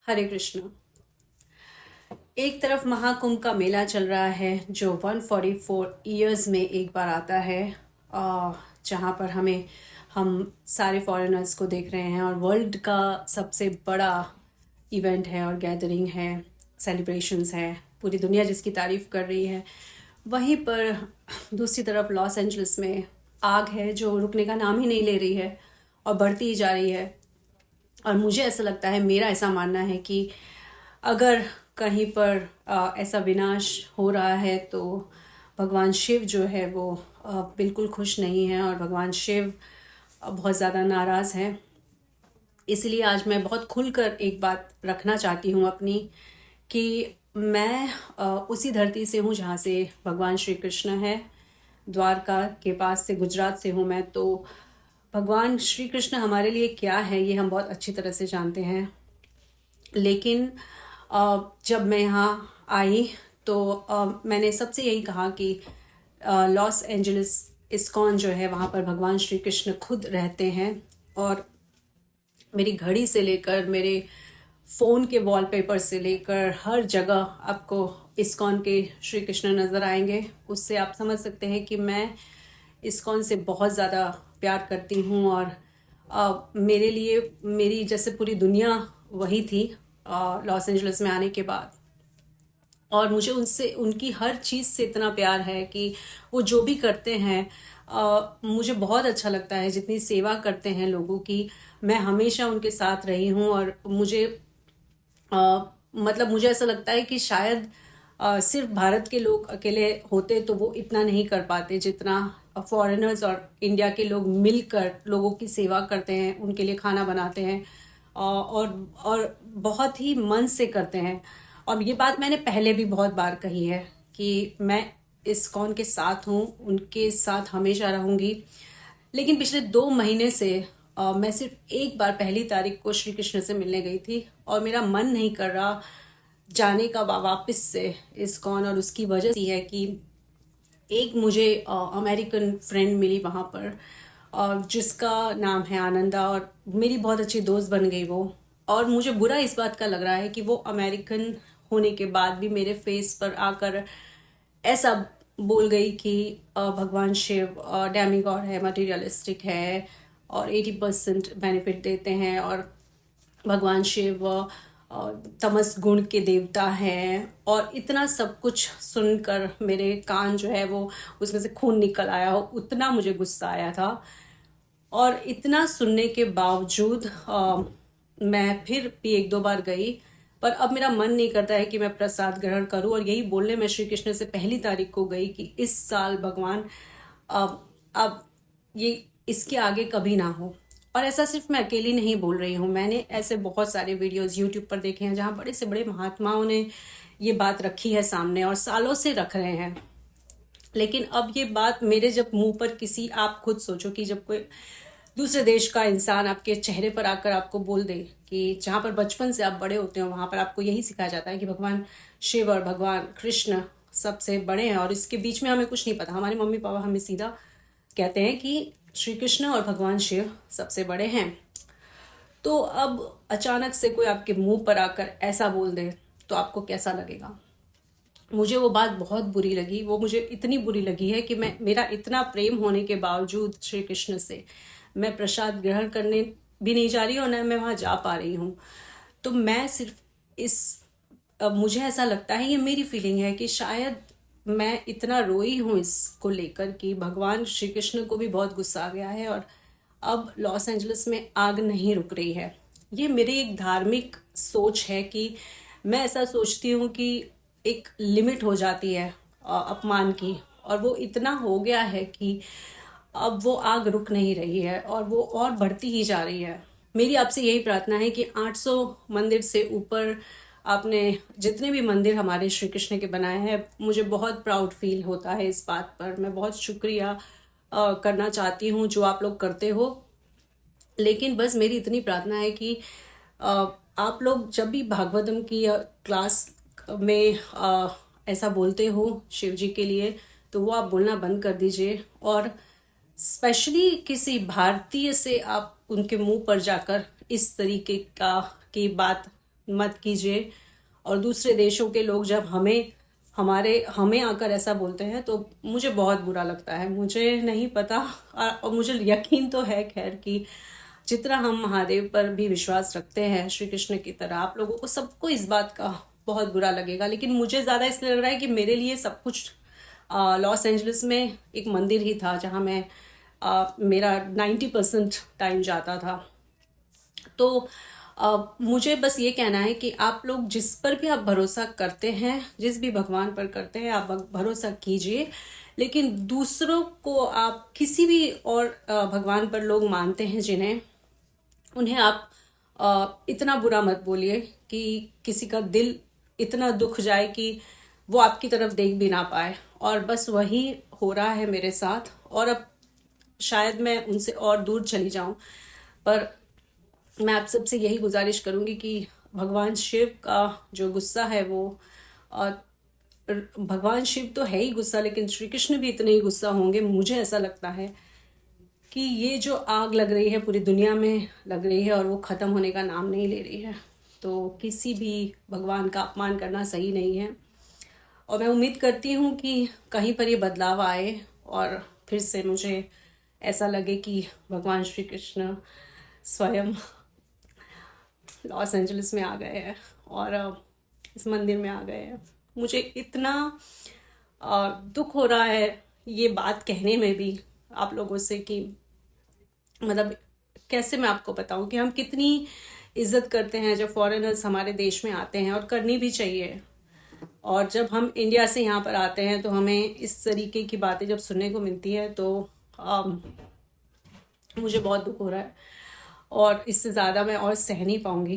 हरे कृष्ण। एक तरफ महाकुंभ का मेला चल रहा है जो 144 ईयर्स में एक बार आता है, जहाँ पर हम सारे फॉरेनर्स को देख रहे हैं और वर्ल्ड का सबसे बड़ा इवेंट है और गैदरिंग है, सेलिब्रेशंस है, पूरी दुनिया जिसकी तारीफ कर रही है। वहीं पर दूसरी तरफ लॉस एंजलिस में आग है जो रुकने का नाम ही नहीं ले रही है और बढ़ती ही जा रही है। और मुझे ऐसा लगता है, मेरा ऐसा मानना है कि अगर कहीं पर ऐसा विनाश हो रहा है तो भगवान शिव जो है वो बिल्कुल खुश नहीं है और भगवान शिव बहुत ज़्यादा नाराज़ हैं। इसलिए आज मैं बहुत खुलकर एक बात रखना चाहती हूँ अपनी, कि मैं उसी धरती से हूँ जहाँ से भगवान श्री कृष्ण है। द्वारका के पास से, गुजरात से हूँ मैं। तो भगवान श्री कृष्ण हमारे लिए क्या है ये हम बहुत अच्छी तरह से जानते हैं। लेकिन जब मैं यहाँ आई तो मैंने सबसे यही कहा कि लॉस एंजलिस इस्कॉन जो है वहाँ पर भगवान श्री कृष्ण खुद रहते हैं। और मेरी घड़ी से लेकर मेरे फ़ोन के वॉलपेपर से लेकर हर जगह आपको इस्कॉन के श्री कृष्ण नज़र आएंगे। उससे आप समझ सकते हैं कि मैं इस्कॉन से बहुत ज़्यादा प्यार करती हूँ। और मेरे लिए मेरी जैसे पूरी दुनिया वही थी लॉस एंजलिस में आने के बाद। और मुझे उनसे, उनकी हर चीज़ से इतना प्यार है कि वो जो भी करते हैं मुझे बहुत अच्छा लगता है। जितनी सेवा करते हैं लोगों की, मैं हमेशा उनके साथ रही हूँ। और मुझे मतलब मुझे ऐसा लगता है कि शायद सिर्फ भारत के लोग अकेले होते तो वो इतना नहीं कर पाते जितना फॉरेनर्स और इंडिया के लोग मिलकर लोगों की सेवा करते हैं, उनके लिए खाना बनाते हैं और बहुत ही मन से करते हैं। और ये बात मैंने पहले भी बहुत बार कही है कि मैं इस्कॉन के साथ हूँ, उनके साथ हमेशा रहूँगी। लेकिन पिछले 2 महीने से मैं सिर्फ एक बार 1 तारीख को श्री कृष्ण से मिलने गई थी और मेरा मन नहीं कर रहा जाने का वापस से इस्कॉन। और उसकी वजह ये है कि एक मुझे अमेरिकन फ्रेंड मिली वहाँ पर, और जिसका नाम है आनंदा, और मेरी बहुत अच्छी दोस्त बन गई वो। और मुझे बुरा इस बात का लग रहा है कि वो अमेरिकन होने के बाद भी मेरे फेस पर आकर ऐसा बोल गई कि भगवान शिव डेमीगॉड है, मटेरियलिस्टिक है और 80% बेनिफिट देते हैं, और भगवान शिव तमस गुण के देवता हैं। और इतना सब कुछ सुनकर मेरे कान जो है वो, उसमें से खून निकल आया हो, उतना मुझे गुस्सा आया था। और इतना सुनने के बावजूद मैं फिर भी 1-2 बार गई, पर अब मेरा मन नहीं करता है कि मैं प्रसाद ग्रहण करूं। और यही बोलने मैं श्री कृष्ण से 1 तारीख को गई कि इस साल भगवान अब ये इसके आगे कभी ना हो। और ऐसा सिर्फ मैं अकेली नहीं बोल रही हूँ, मैंने ऐसे बहुत सारे वीडियोस यूट्यूब पर देखे हैं जहाँ बड़े से बड़े महात्माओं ने ये बात रखी है सामने और सालों से रख रहे हैं। लेकिन अब ये बात मेरे जब मुंह पर किसी, आप खुद सोचो कि जब कोई दूसरे देश का इंसान आपके चेहरे पर आकर आपको बोल दे कि जहाँ पर बचपन से आप बड़े होते हो वहाँ पर आपको यही सिखाया जाता है कि भगवान शिव और भगवान कृष्ण सबसे बड़े हैं और इसके बीच में हमें कुछ नहीं पता। हमारे मम्मी पापा हमें सीधा कहते हैं कि श्री कृष्ण और भगवान शिव सबसे बड़े हैं। तो अब अचानक से कोई आपके मुंह पर आकर ऐसा बोल दे तो आपको कैसा लगेगा? मुझे वो बात बहुत बुरी लगी। वो मुझे इतनी बुरी लगी है कि मेरा इतना प्रेम होने के बावजूद श्री कृष्ण से मैं प्रसाद ग्रहण करने भी नहीं जा रही और न मैं वहाँ जा पा रही हूँ। तो मैं सिर्फ मुझे ऐसा लगता है, ये मेरी फीलिंग है कि शायद मैं इतना रोई हूँ इसको लेकर कि भगवान श्री कृष्ण को भी बहुत गुस्सा आ गया है और अब लॉस एंजलिस में आग नहीं रुक रही है। ये मेरी एक धार्मिक सोच है कि मैं ऐसा सोचती हूँ कि एक लिमिट हो जाती है अपमान की, और वो इतना हो गया है कि अब वो आग रुक नहीं रही है और वो और बढ़ती ही जा रही है। मेरी आपसे यही प्रार्थना है कि 800 मंदिर से ऊपर आपने जितने भी मंदिर हमारे श्री कृष्ण के बनाए हैं, मुझे बहुत प्राउड फील होता है इस बात पर। मैं बहुत शुक्रिया करना चाहती हूँ जो आप लोग करते हो। लेकिन बस मेरी इतनी प्रार्थना है कि आप लोग जब भी भागवतम की क्लास में ऐसा बोलते हो शिव जी के लिए, तो वो आप बोलना बंद कर दीजिए। और स्पेशली किसी भारतीय से आप उनके मुंह पर जाकर इस तरीके की बात मत कीजिए। और दूसरे देशों के लोग जब हमें आकर ऐसा बोलते हैं तो मुझे बहुत बुरा लगता है। मुझे नहीं पता, और मुझे यकीन तो है खैर कि जितना हम महादेव पर भी विश्वास रखते हैं श्री कृष्ण की तरह, आप लोगों को सबको इस बात का बहुत बुरा लगेगा। लेकिन मुझे ज़्यादा इसलिए लग रहा है कि मेरे लिए सब कुछ लॉस एंजलिस में एक मंदिर ही था जहाँ मैं मेरा 90% टाइम जाता था। तो मुझे बस ये कहना है कि आप लोग जिस पर भी आप भरोसा करते हैं, जिस भी भगवान पर करते हैं, आप भरोसा कीजिए। लेकिन दूसरों को आप किसी भी और भगवान पर लोग मानते हैं जिन्हें, उन्हें आप इतना बुरा मत बोलिए कि किसी का दिल इतना दुख जाए कि वो आपकी तरफ देख भी ना पाए। और बस वही हो रहा है मेरे साथ, और अब शायद मैं उनसे और दूर चली जाऊं। पर मैं आप सबसे यही गुजारिश करूंगी कि भगवान शिव का जो गुस्सा है वो, और भगवान शिव तो है ही गुस्सा, लेकिन श्री कृष्ण भी इतने ही गुस्सा होंगे। मुझे ऐसा लगता है कि ये जो आग लग रही है पूरी दुनिया में लग रही है और वो ख़त्म होने का नाम नहीं ले रही है, तो किसी भी भगवान का अपमान करना सही नहीं है। और मैं उम्मीद करती हूँ कि कहीं पर ये बदलाव आए और फिर से मुझे ऐसा लगे कि भगवान श्री कृष्ण स्वयं लॉस एंजलिस में आ गए हैं और इस मंदिर में आ गए हैं। मुझे इतना दुख हो रहा है ये बात कहने में भी आप लोगों से कि मतलब कैसे मैं आपको बताऊं कि हम कितनी इज्जत करते हैं जब फॉरेनर्स हमारे देश में आते हैं, और करनी भी चाहिए। और जब हम इंडिया से यहाँ पर आते हैं तो हमें इस तरीके की बातें जब सुनने को मिलती है तो मुझे बहुत दुख हो रहा है, और इससे ज़्यादा मैं और सह नहीं पाऊँगी।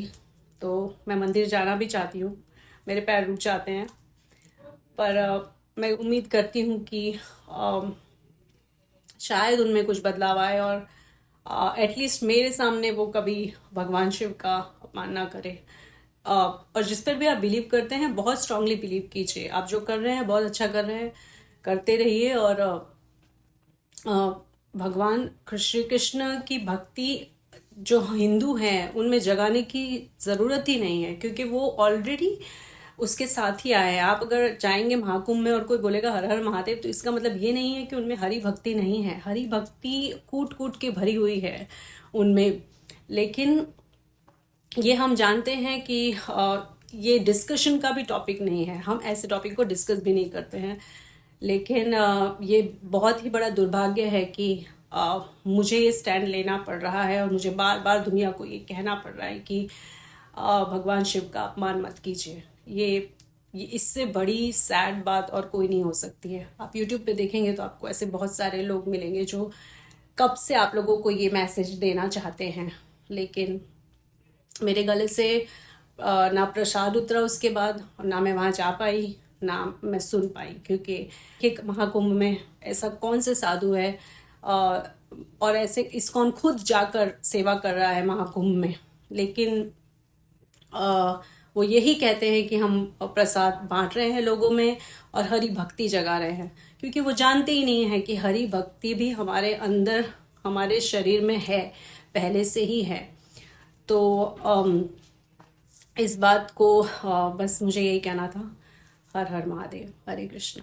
तो मैं मंदिर जाना भी चाहती हूँ, मेरे पैर रुक जाते हैं, पर मैं उम्मीद करती हूँ कि शायद उनमें कुछ बदलाव आए और एटलीस्ट मेरे सामने वो कभी भगवान शिव का अपमान ना करे। और जिस पर भी आप बिलीव करते हैं बहुत स्ट्रांगली बिलीव कीजिए। आप जो कर रहे हैं बहुत अच्छा कर रहे हैं, करते रहिए। और भगवान श्री कृष्ण की भक्ति जो हिंदू हैं उनमें जगाने की ज़रूरत ही नहीं है, क्योंकि वो ऑलरेडी उसके साथ ही आए हैं। आप अगर जाएंगे महाकुंभ में और कोई बोलेगा हर हर महादेव, तो इसका मतलब ये नहीं है कि उनमें हरि भक्ति नहीं है। हरि भक्ति कूट कूट के भरी हुई है उनमें। लेकिन ये हम जानते हैं कि ये डिस्कशन का भी टॉपिक नहीं है, हम ऐसे टॉपिक को डिस्कस भी नहीं करते हैं। लेकिन ये बहुत ही बड़ा दुर्भाग्य है कि मुझे ये स्टैंड लेना पड़ रहा है और मुझे बार बार दुनिया को ये कहना पड़ रहा है कि भगवान शिव का अपमान मत कीजिए। ये इससे बड़ी सैड बात और कोई नहीं हो सकती है। आप यूट्यूब पे देखेंगे तो आपको ऐसे बहुत सारे लोग मिलेंगे जो कब से आप लोगों को ये मैसेज देना चाहते हैं, लेकिन मेरे गले से ना प्रसाद उतरा उसके बाद, और ना मैं वहाँ जा पाई, ना मैं सुन पाई। क्योंकि एक महाकुंभ में ऐसा कौन से साधु है और ऐसे इस्कॉन खुद जाकर सेवा कर रहा है महाकुंभ में, लेकिन वो यही कहते हैं कि हम प्रसाद बांट रहे हैं लोगों में और हरि भक्ति जगा रहे हैं। क्योंकि वो जानते ही नहीं है कि हरि भक्ति भी हमारे अंदर हमारे शरीर में है, पहले से ही है। तो इस बात को बस मुझे यही कहना था। हर हर महादेव, हरे कृष्ण।